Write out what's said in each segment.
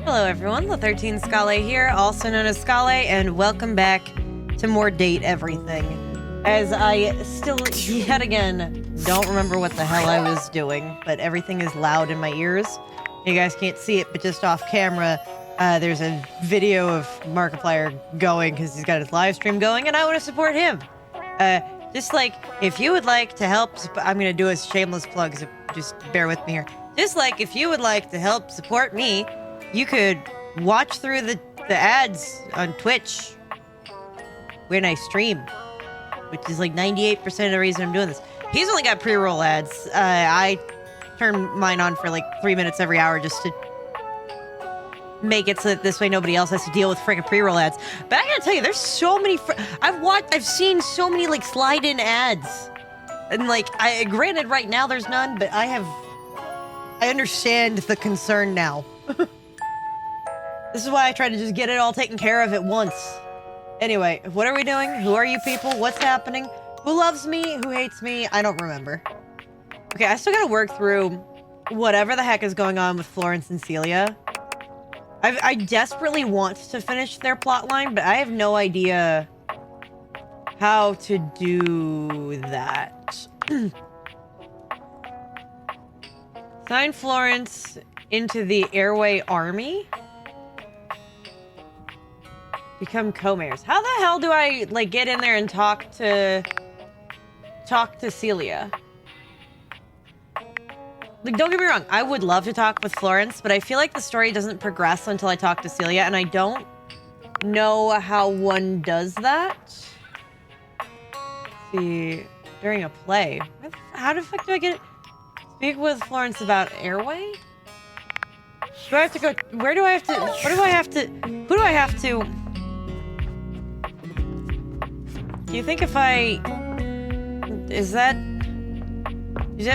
Hello everyone, the 13 Scale here, also known as Scale, and welcome back to more Date Everything. As I still, yet again, don't remember what the hell I was doing, but everything is loud in my ears. You guys can't see it, but just off camera, there's a video of Markiplier going because he's got his live stream going, and I want to support him. Just like, if you would like to help, I'm going to do a shameless plug, so just bear with me here. Just like, if you would like to help support me, you could watch through the ads on Twitch when I stream, which is like 98% of the reason I'm doing this. He's only got pre-roll ads. I turn mine on for like 3 minutes every hour just to make it so that this way nobody else has to deal with freaking pre-roll ads. But I gotta tell you, there's so many. I've seen so many like slide-in ads, and like granted, right now there's none, but I understand the concern now. This is why I try to just get it all taken care of at once. Anyway, what are we doing? Who are you people? What's happening? Who loves me? Who hates me? I don't remember. Okay, I still gotta work through whatever the heck is going on with Florence and Celia. I desperately want to finish their plotline, but I have no idea how to do that. Sign Florence into the Airway Army? Become co-mayors. How the hell do I, like, get in there and talk to Celia? Like, don't get me wrong, I would love to talk with Florence, but I feel like the story doesn't progress until I talk to Celia, and I don't know how one does that. Let's see, during a play. How the fuck do I get it? Speak with Florence about Airway? Do I have to go, where do I have to, what do I have to, who do I have to? Do you think if is that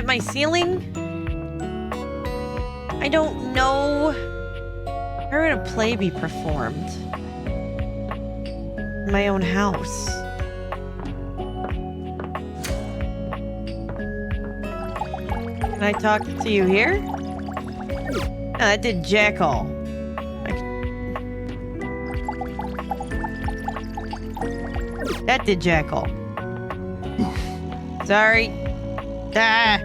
my ceiling? I don't know. Where would a play be performed? My own house. Can I talk to you here? No, that did jack all. That did jackal. Sorry. Ah.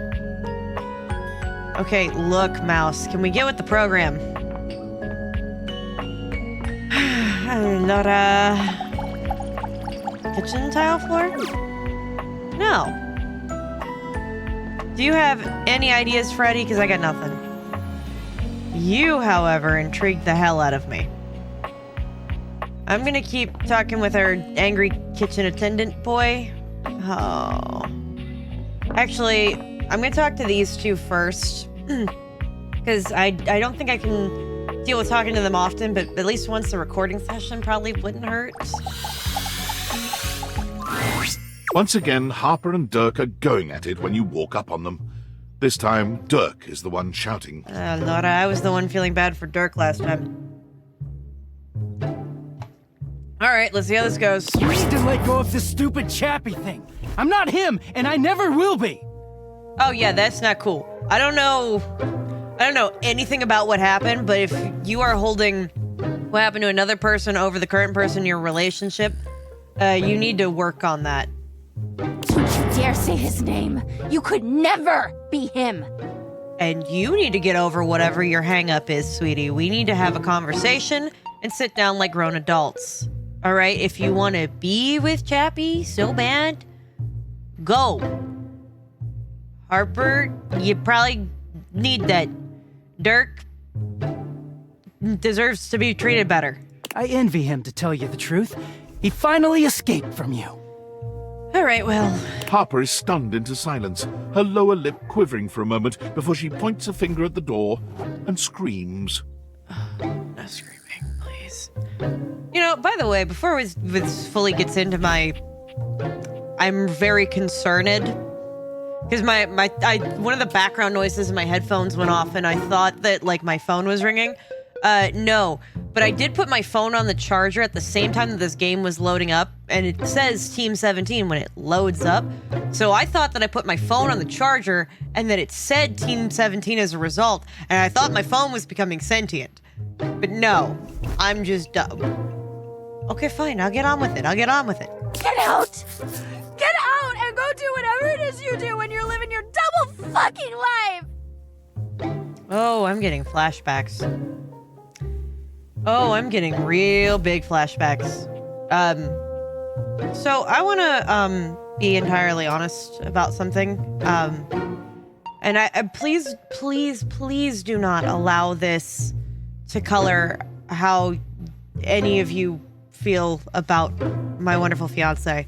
Okay, look, mouse. Can we get with the program? Allora. Kitchen tile floor? No. Do you have any ideas, Freddy? Because I got nothing. You, however, intrigued the hell out of me. I'm gonna keep talking with our angry kitchen attendant boy. Oh. Actually, I'm gonna talk to these two first. Because I don't think I can deal with talking to them often, but at least once a recording session probably wouldn't hurt. Once again, Harper and Dirk are going at it when you walk up on them. This time, Dirk is the one shouting. Laura, I was the one feeling bad for Dirk last time. Alright, let's see how this goes. You need to let go of this stupid Chappie thing. I'm not him, and I never will be. Oh yeah, that's not cool. I don't know anything about what happened, but if you are holding what happened to another person over the current person in your relationship, you need to work on that. Don't you dare say his name. You could never be him. And you need to get over whatever your hang-up is, sweetie. We need to have a conversation and sit down like grown adults. All right, if you want to be with Chappie so bad, go. Harper, you probably need that. Dirk deserves to be treated better. I envy him, to tell you the truth. He finally escaped from you. All right, well. Harper is stunned into silence, her lower lip quivering for a moment before she points a finger at the door and screams. No screaming, please. You know, by the way, before this fully gets into I'm very concerned. Because one of the background noises in my headphones went off, and I thought that, like, my phone was ringing. No. But I did put my phone on the charger at the same time that this game was loading up, and it says Team 17 when it loads up. So I thought that I put my phone on the charger, and that it said Team 17 as a result, and I thought my phone was becoming sentient. But no, I'm just dumb. Okay, fine. I'll get on with it. Get out! Get out and go do whatever it is you do when you're living your double fucking life! Oh, I'm getting flashbacks. Oh, I'm getting real big flashbacks. So I want to be entirely honest about something. And I please do not allow this to color how any of you feel about my wonderful fiance.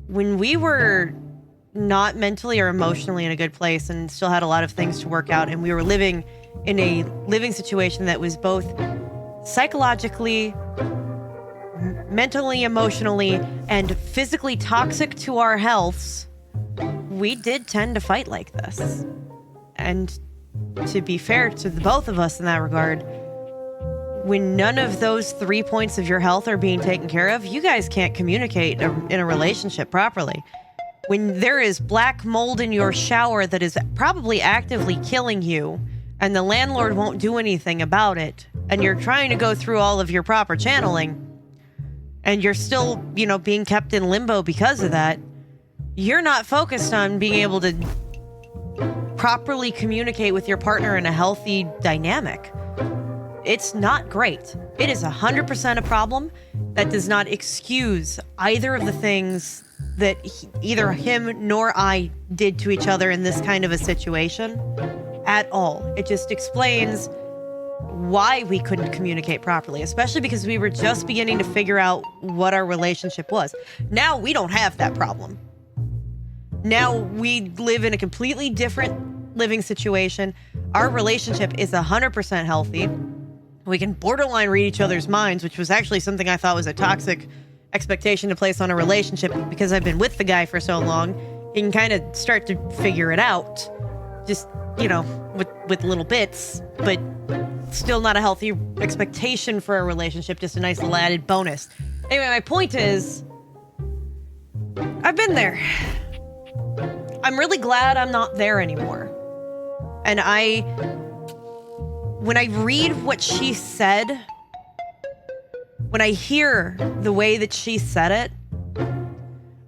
When we were not mentally or emotionally in a good place and still had a lot of things to work out, and we were living in a living situation that was both psychologically, mentally, emotionally, and physically toxic to our healths, we did tend to fight like this. And to be fair to the both of us in that regard, when none of those 3 points of your health are being taken care of, you guys can't communicate in a relationship properly. When there is black mold in your shower that is probably actively killing you, and the landlord won't do anything about it, and you're trying to go through all of your proper channeling, and you're still, being kept in limbo because of that, you're not focused on being able to properly communicate with your partner in a healthy dynamic. It's not great. It is 100% a problem. That does not excuse either of the things that either him nor I did to each other in this kind of a situation at all. It just explains why we couldn't communicate properly, especially because we were just beginning to figure out what our relationship was. Now we don't have that problem. Now we live in a completely different living situation. Our relationship is 100% healthy. We can borderline read each other's minds, which was actually something I thought was a toxic expectation to place on a relationship because I've been with the guy for so long. He can kind of start to figure it out, just, with little bits, but still not a healthy expectation for a relationship, just a nice little added bonus. Anyway, my point is, I've been there. I'm really glad I'm not there anymore. And when I read what she said, when I hear the way that she said it,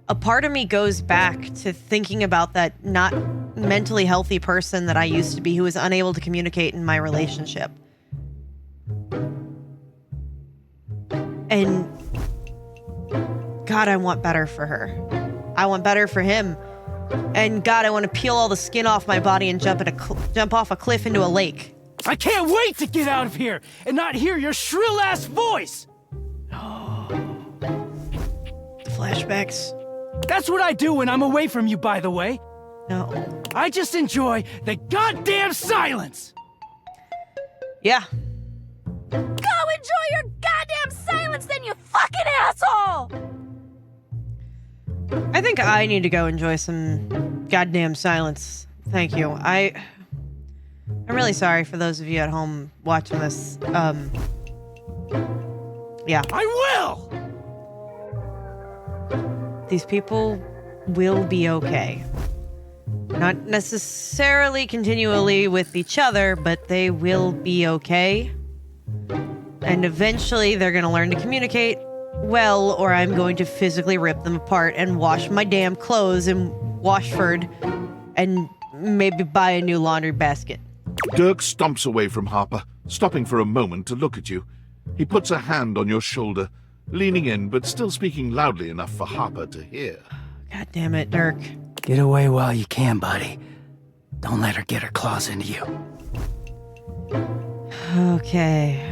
a part of me goes back to thinking about that not mentally healthy person that I used to be who was unable to communicate in my relationship. And God, I want better for her. I want better for him. And God, I want to peel all the skin off my body and jump off a cliff into a lake. I can't wait to get out of here and not hear your shrill-ass voice! The flashbacks. That's what I do when I'm away from you, by the way. No. I just enjoy the goddamn silence! Yeah. Go enjoy your goddamn silence then, you fucking asshole! I think I need to go enjoy some goddamn silence. Thank you. I'm really sorry for those of you at home watching this. Yeah. I will! These people will be okay. Not necessarily continually with each other, but they will be okay. And eventually they're going to learn to communicate well, or I'm going to physically rip them apart and wash my damn clothes in Washford and maybe buy a new laundry basket. Dirk stomps away from Harper, stopping for a moment to look at you. He puts a hand on your shoulder, leaning in but still speaking loudly enough for Harper to hear. God damn it, Dirk. Get away while you can, buddy. Don't let her get her claws into you. Okay.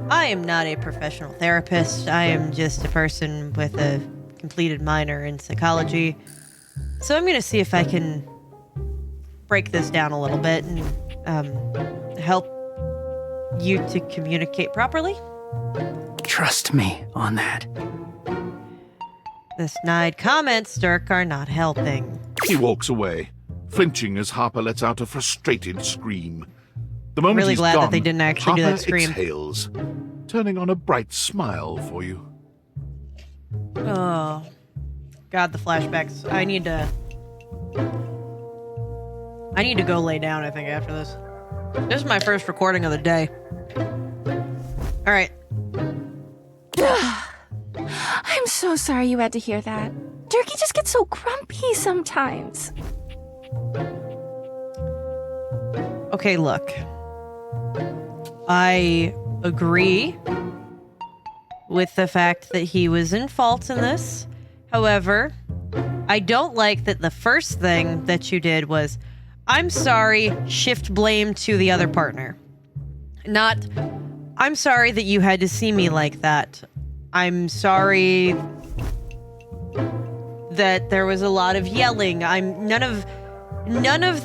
I am not a professional therapist. I am just a person with a completed minor in psychology. So I'm going to see if I can break this down a little bit and help you to communicate properly. Trust me on that. The snide comments, Dirk, are not helping. He walks away, flinching as Harper lets out a frustrated scream. The moment Really he's glad gone, that they didn't actually do Harper that scream. exhales, turning on a bright smile for you. Oh, God, the flashbacks. I need to go lay down, I think, after this. This is my first recording of the day. All right. I'm so sorry you had to hear that. Durkee just gets so grumpy sometimes. Okay, look. I agree with the fact that he was in fault in this. However, I don't like that the first thing that you did was, I'm sorry, shift blame to the other partner. Not, I'm sorry that you had to see me like that. I'm sorry that there was a lot of yelling. I'm none of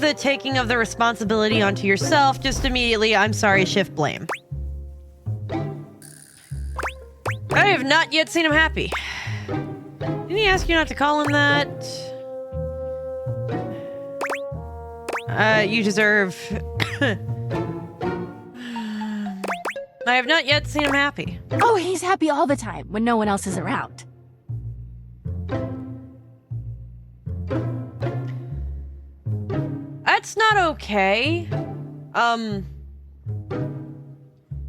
the taking of the responsibility onto yourself. Just immediately, I'm sorry, shift blame. I have not yet seen him happy. Didn't he ask you not to call him that? You deserve... I have not yet seen him happy. Oh, he's happy all the time when no one else is around. That's not okay.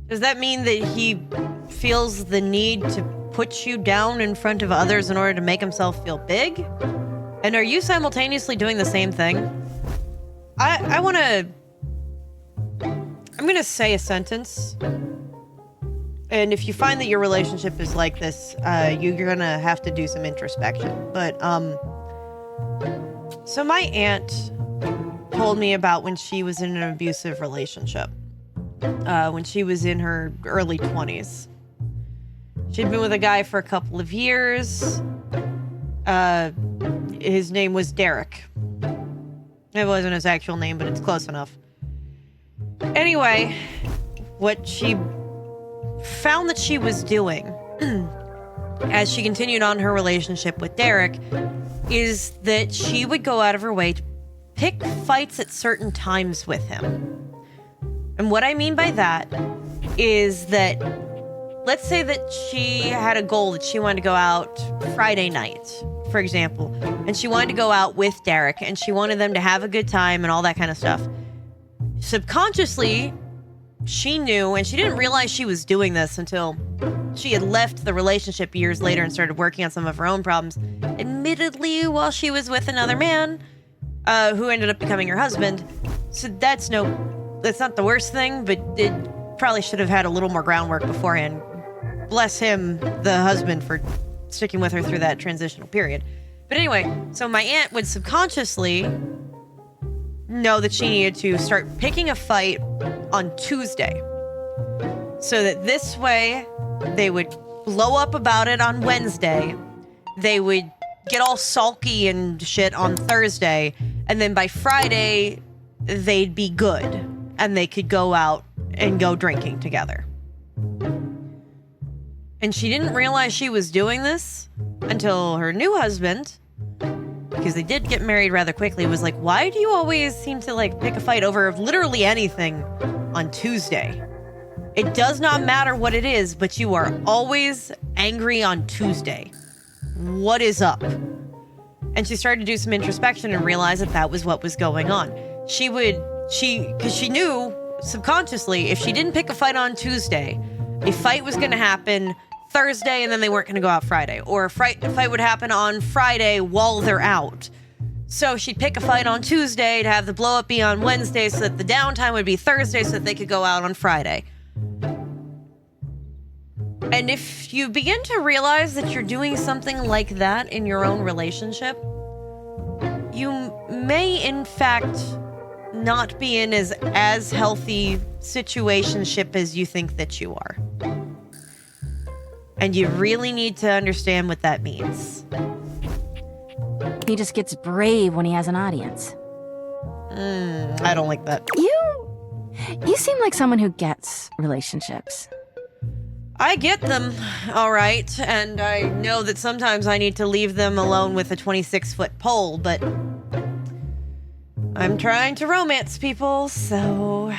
Does that mean that he feels the need to put you down in front of others in order to make himself feel big? And are you simultaneously doing the same thing? I'm gonna say a sentence. And if you find that your relationship is like this, you're gonna have to do some introspection. But, so my aunt told me about when she was in an abusive relationship. When she was in her early 20s. She'd been with a guy for a couple of years. His name was Derek. It wasn't his actual name, but it's close enough. Anyway, what she found that she was doing as she continued on her relationship with Derek is that she would go out of her way to pick fights at certain times with him. And what I mean by that is that, let's say that she had a goal that she wanted to go out Friday night, for example, and she wanted to go out with Derek, and she wanted them to have a good time and all that kind of stuff. Subconsciously, she knew, and she didn't realize she was doing this until she had left the relationship years later and started working on some of her own problems, admittedly while she was with another man, who ended up becoming her husband. So that's not the worst thing, but it probably should have had a little more groundwork beforehand. Bless him, the husband, for sticking with her through that transitional period. But anyway, so my aunt would subconsciously know that she needed to start picking a fight on Tuesday. So that this way, they would blow up about it on Wednesday. They would get all sulky and shit on Thursday. And then by Friday, they'd be good. And they could go out and go drinking together. And she didn't realize she was doing this until her new husband, because they did get married rather quickly, was like, why do you always seem to like pick a fight over literally anything on Tuesday? It does not matter what it is, but you are always angry on Tuesday. What is up? And she started to do some introspection and realized that that was what was going on. Because she knew subconsciously if she didn't pick a fight on Tuesday, a fight was going to happen Thursday and then they weren't going to go out Friday. Or a fight would happen on Friday while they're out. So she'd pick a fight on Tuesday to have the blow up be on Wednesday so that the downtime would be Thursday so that they could go out on Friday. And if you begin to realize that you're doing something like that in your own relationship, you may in fact not be in as healthy situationship as you think that you are. And you really need to understand what that means. He just gets brave when he has an audience. I don't like that. You seem like someone who gets relationships. I get them, all right, and I know that sometimes I need to leave them alone with a 26-foot pole, but I'm trying to romance people, so...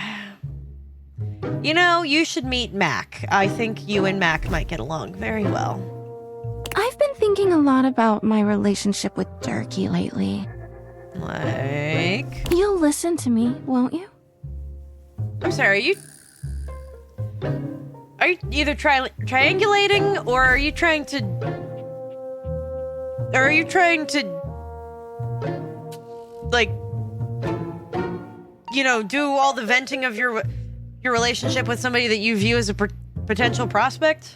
You know, you should meet Mac. I think you and Mac might get along very well. I've been thinking a lot about my relationship with Durkee lately. Like... You'll listen to me, won't you? I'm sorry, are you either triangulating, or are you trying to... Or are you trying to... Like... You know, do all the venting of your relationship with somebody that you view as a potential prospect?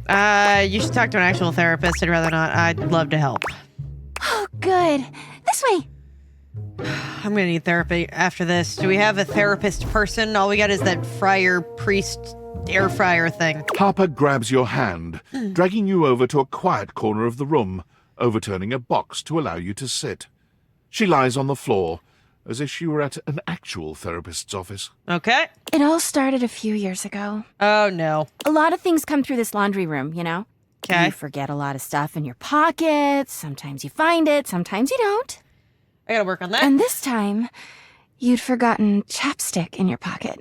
You should talk to an actual therapist. I'd rather not. I'd love to help. Oh, good. This way. I'm gonna need therapy after this. Do we have a therapist person? All we got is that friar priest air fryer thing. Harper grabs your hand, dragging you over to a quiet corner of the room, overturning a box to allow you to sit. She lies on the floor, as if she were at an actual therapist's office. Okay. It all started a few years ago. Oh, no. A lot of things come through this laundry room, you know? Okay. You forget a lot of stuff in your pockets. Sometimes you find it, sometimes you don't. I gotta work on that. And this time, you'd forgotten chapstick in your pocket.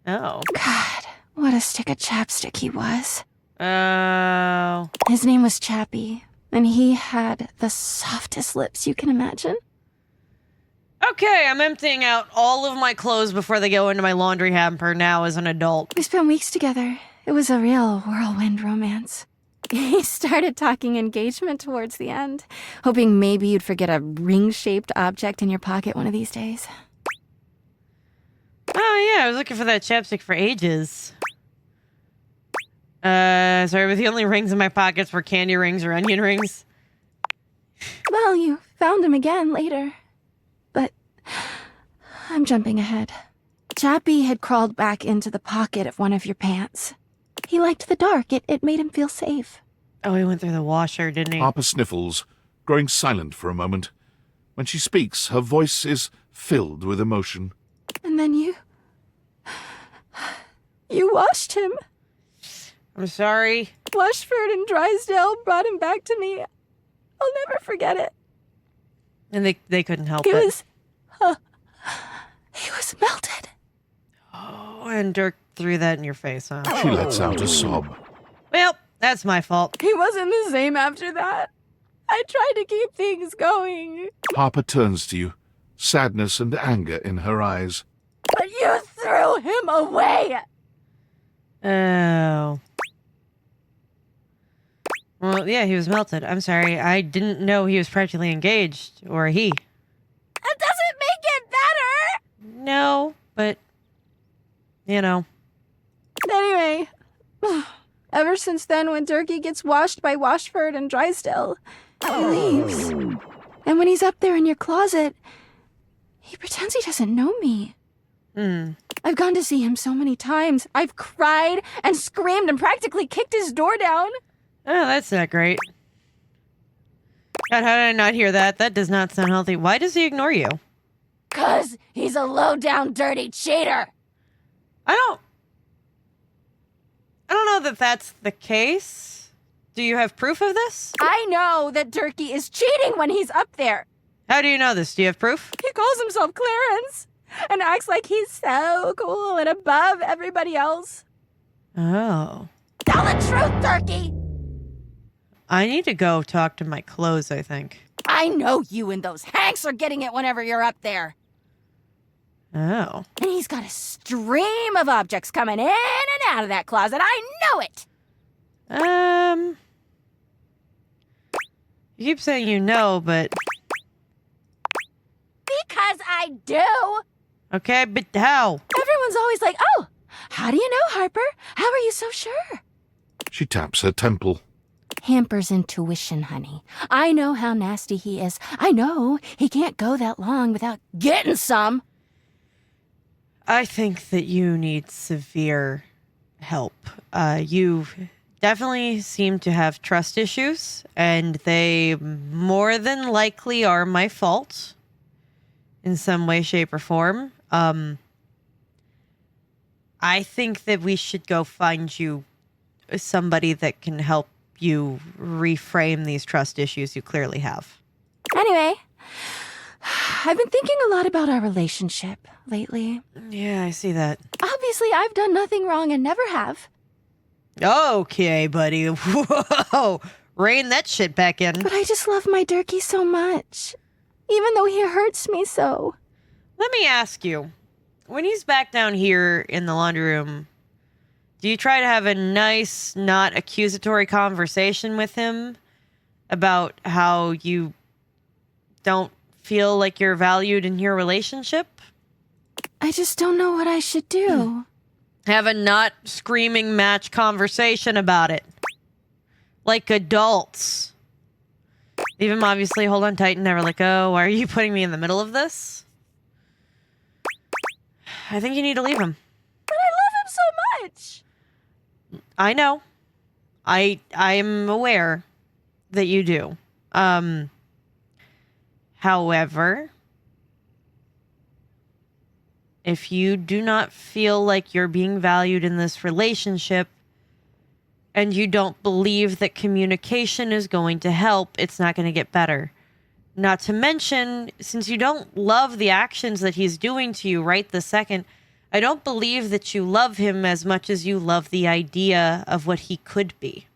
Oh. God, what a stick of chapstick he was. Oh. His name was Chappie, and he had the softest lips you can imagine. Okay, I'm emptying out all of my clothes before they go into my laundry hamper now as an adult. We spent weeks together. It was a real whirlwind romance. He started talking engagement towards the end, hoping maybe you'd forget a ring-shaped object in your pocket one of these days. Oh, yeah, I was looking for that chapstick for ages. Sorry, but the only rings in my pockets were candy rings or onion rings. Well, you found him again later. But I'm jumping ahead. Chappie had crawled back into the pocket of one of your pants. He liked the dark. It made him feel safe. Oh, he went through the washer, didn't he? Harper sniffles, growing silent for a moment. When she speaks, her voice is filled with emotion. And then you washed him. I'm sorry. Washford and Drysdale brought him back to me. I'll never forget it. And they couldn't help He it. He was melted. Oh, and Dirk threw that in your face, huh? She lets out a sob. Well, that's my fault. He wasn't the same after that. I tried to keep things going. Harper turns to you, sadness and anger in her eyes. But you threw him away! Oh. Well, yeah, he was melted. I'm sorry. I didn't know he was practically engaged. Or he. That doesn't make it better! No, but... You know. Anyway, ever since then, when Durkee gets washed by Washford and Drysdale, he leaves. And when he's up there in your closet, he pretends he doesn't know me. I've gone to see him so many times. I've cried and screamed and practically kicked his door down. Oh, that's not great. God, how did I not hear that? That does not sound healthy. Why does he ignore you? 'Cause he's a low-down, dirty cheater. I don't know that that's the case. Do you have proof of this? I know that Durkee is cheating when he's up there. How do you know this? Do you have proof? He calls himself Clarence and acts like he's so cool and above everybody else. Oh. Tell the truth, Durkee! I need to go talk to my clothes, I think. I know you and those Hanks are getting it whenever you're up there. Oh. And he's got a stream of objects coming in and out of that closet. I know it! You keep saying you know, but... Because I do! Okay, but how? Everyone's always like, oh, how do you know, Harper? How are you so sure? She taps her temple. Hamper's intuition, honey. I know how nasty he is. I know he can't go that long without getting some. I think that you need severe help. You definitely seem to have trust issues, and they more than likely are my fault in some way, shape, or form. I think that we should go find you somebody that can help you reframe these trust issues you clearly have. Anyway, I've been thinking a lot about our relationship lately. Yeah, I see that. Obviously, I've done nothing wrong and never have. Okay, buddy. Whoa. Rein that shit back in. But I just love my Durkee so much. Even though he hurts me so. Let me ask you, when he's back down here in the laundry room, do you try to have a nice, not accusatory conversation with him about how you don't feel like you're valued in your relationship? I just don't know what I should do. Have a not screaming match conversation about it. Like adults. Leave him obviously hold on tight and never let go. Why are you putting me in the middle of this? I think you need to leave him. But I love him so much. I know. I'm aware that you do. However, if you do not feel like you're being valued in this relationship and you don't believe that communication is going to help, it's not going to get better. Not to mention, since you don't love the actions that he's doing to you right this second, I don't believe that you love him as much as you love the idea of what he could be.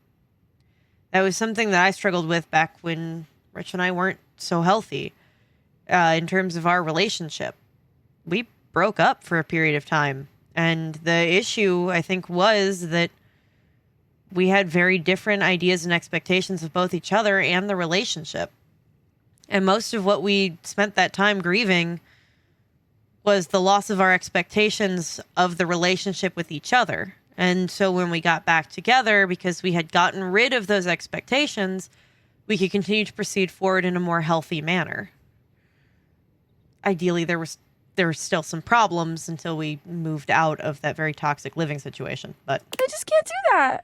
That was something that I struggled with back when Rich and I weren't so healthy in terms of our relationship. We broke up for a period of time. And the issue, I think, was that we had very different ideas and expectations of both each other and the relationship. And most of what we spent that time grieving was the loss of our expectations of the relationship with each other. And so when we got back together, because we had gotten rid of those expectations, we could continue to proceed forward in a more healthy manner. Ideally, there were still some problems until we moved out of that very toxic living situation. But I just can't do that.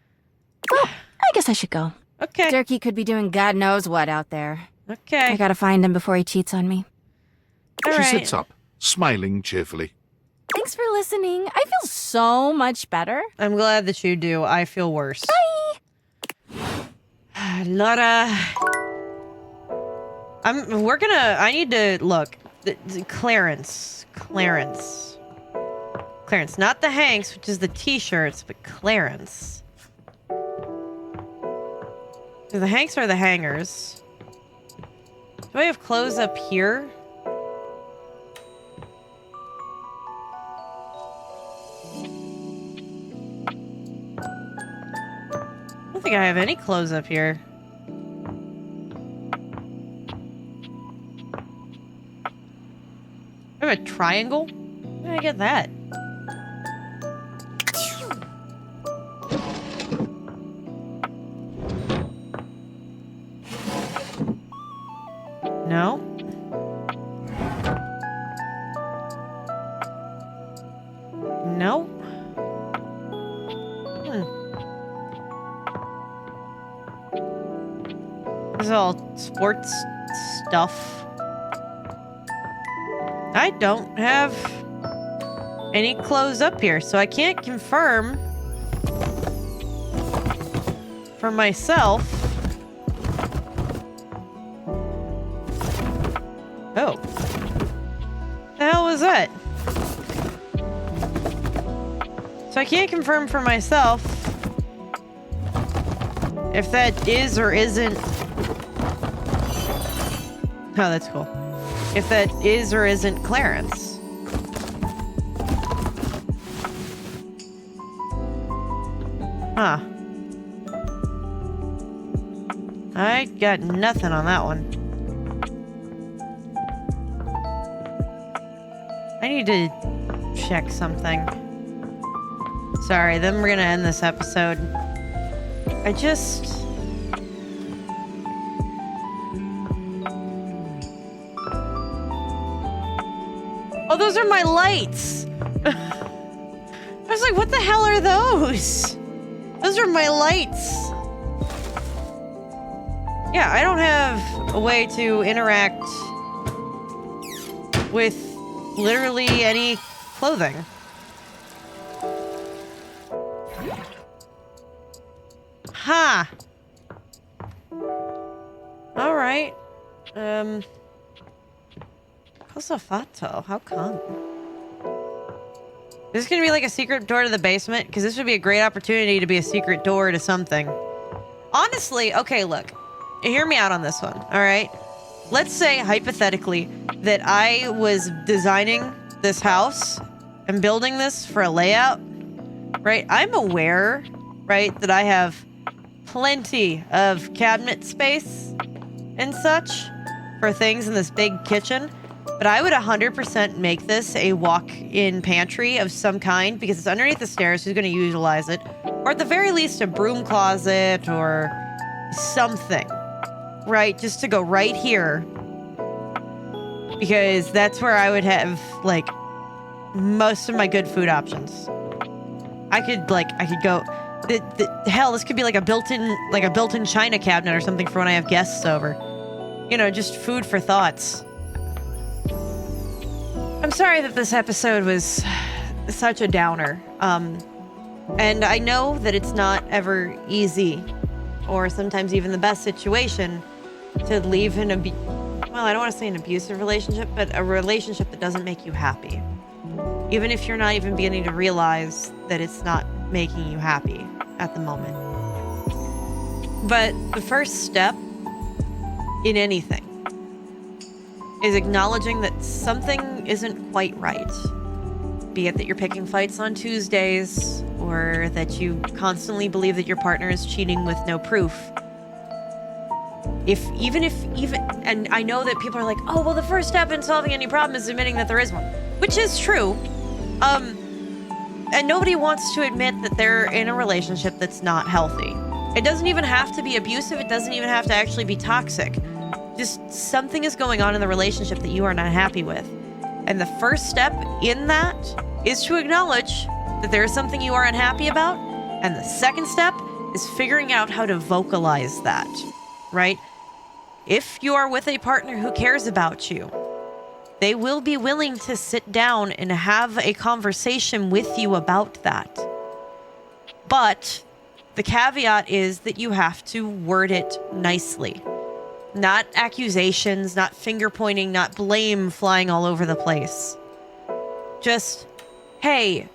Well, I guess I should go. okay. Durkee could be doing God knows what out there. Okay. I gotta find him before he cheats on me. All She right. sits up, smiling cheerfully. Thanks for listening. I feel so much better. I'm glad that you do. I feel worse. Bye. Laura. I need to look. Clarence, not the Hanks, which is the t-shirts, but Clarence. So the Hanks are the hangers. Do I have clothes up here? I don't think I have any clothes up here. I have a triangle? Where did I get that? No? No? This is all sports stuff. I don't have any clothes up here, so I can't confirm for myself. Oh. The hell was that? So I can't confirm for myself if that is or isn't... Oh, that's cool. If that is or isn't Clarence. Huh. I got nothing on that one. I need to check something. Sorry, then we're gonna end this episode. I just... Oh, those are my lights! I was like, what the hell are those? Those are my lights. Yeah, I don't have a way to interact with literally any clothing. Ha! Alright. Cosa fatto? How come? Is this gonna be like a secret door to the basement? Because this would be a great opportunity to be a secret door to something. Honestly, okay, look. Hear me out on this one, alright? Let's say, hypothetically, that I was designing this house am building this for a layout, right, I'm aware, right, that I have plenty of cabinet space and such for things in this big kitchen, but I would 100% make this a walk-in pantry of some kind because it's underneath the stairs. Who's going to utilize it? Or at the very least, a broom closet or something, right? Just to go right here because that's where I would have, like, most of my good food options. I could go... hell, this could be like a built-in china cabinet or something for when I have guests over. You know, just food for thoughts. I'm sorry that this episode was such a downer. And I know that it's not ever easy, or sometimes even the best situation, to leave an I don't want to say an abusive relationship, but a relationship that doesn't make you happy. Even if you're not even beginning to realize that it's not making you happy at the moment. But the first step in anything is acknowledging that something isn't quite right. Be it that you're picking fights on Tuesdays, or that you constantly believe that your partner is cheating with no proof. And I know that people are like, oh, well, the first step in solving any problem is admitting that there is one, which is true. And nobody wants to admit that they're in a relationship that's not healthy. It doesn't even have to be abusive. It doesn't even have to actually be toxic. Just something is going on in the relationship that you are not happy with. And the first step in that is to acknowledge that there is something you are unhappy about. And the second step is figuring out how to vocalize that, right? If you are with a partner who cares about you, they will be willing to sit down and have a conversation with you about that. But the caveat is that you have to word it nicely. Not accusations, not finger pointing, not blame flying all over the place. Just, hey,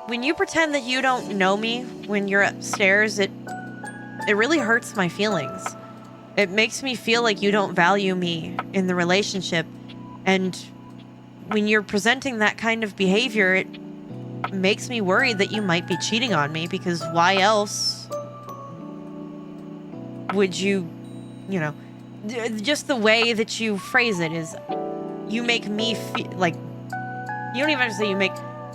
when you pretend that you don't know me when you're upstairs, it really hurts my feelings. It makes me feel like you don't value me in the relationship. And when you're presenting that kind of behavior, it makes me worried that you might be cheating on me, because why else would you, just the way that you phrase it is, you make me feel like, you don't even have to say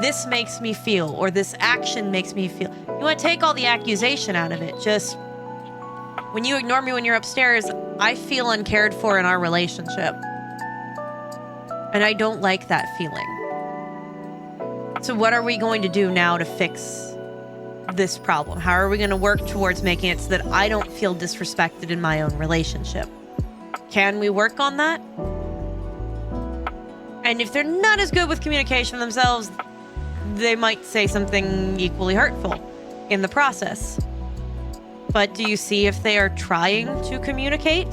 this makes me feel, or this action makes me feel. You want to take all the accusation out of it. Just, when you ignore me when you're upstairs, I feel uncared for in our relationship. And I don't like that feeling. So what are we going to do now to fix this problem? How are we going to work towards making it so that I don't feel disrespected in my own relationship? Can we work on that? And if they're not as good with communication themselves, they might say something equally hurtful in the process. But do you see if they are trying to communicate?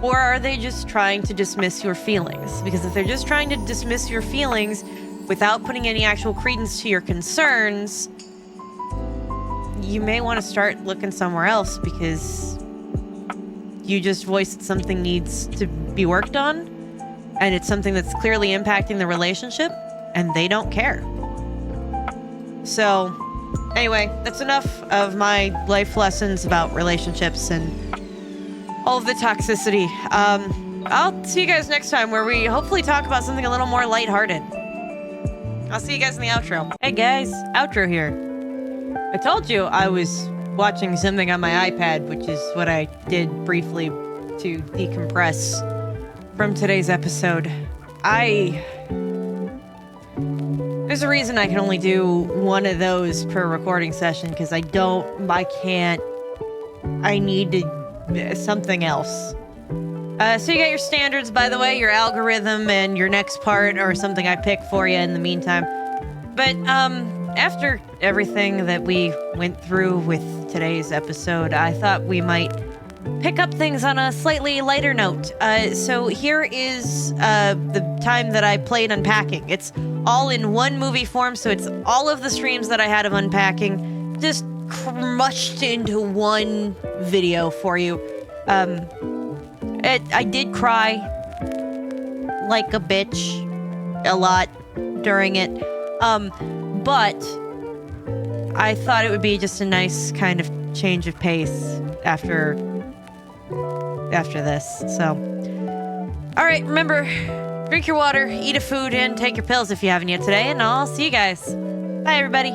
Or are they just trying to dismiss your feelings? Because if they're just trying to dismiss your feelings without putting any actual credence to your concerns, you may want to start looking somewhere else, because you just voiced that something needs to be worked on, and it's something that's clearly impacting the relationship, and they don't care. So, anyway, that's enough of my life lessons about relationships and all of the toxicity. I'll see you guys next time, where we hopefully talk about something a little more lighthearted. I'll see you guys in the outro. Hey guys, outro here. I told you I was watching something on my iPad, which is what I did briefly to decompress from today's episode. There's a reason I can only do one of those per recording session, because I need something else. So you got your standards, by the way, your algorithm, and your next part, or something I pick for you in the meantime. But after everything that we went through with today's episode, I thought we might pick up things on a slightly lighter note. So here is the time that I played unpacking. It's all in one movie form, so it's all of the streams that I had of unpacking, just crushed into one video for you. I did cry like a bitch a lot during it. But I thought it would be just a nice kind of change of pace after this. So, all right, remember, drink your water, eat a food, and take your pills if you haven't yet today, and I'll see you guys. Bye, everybody.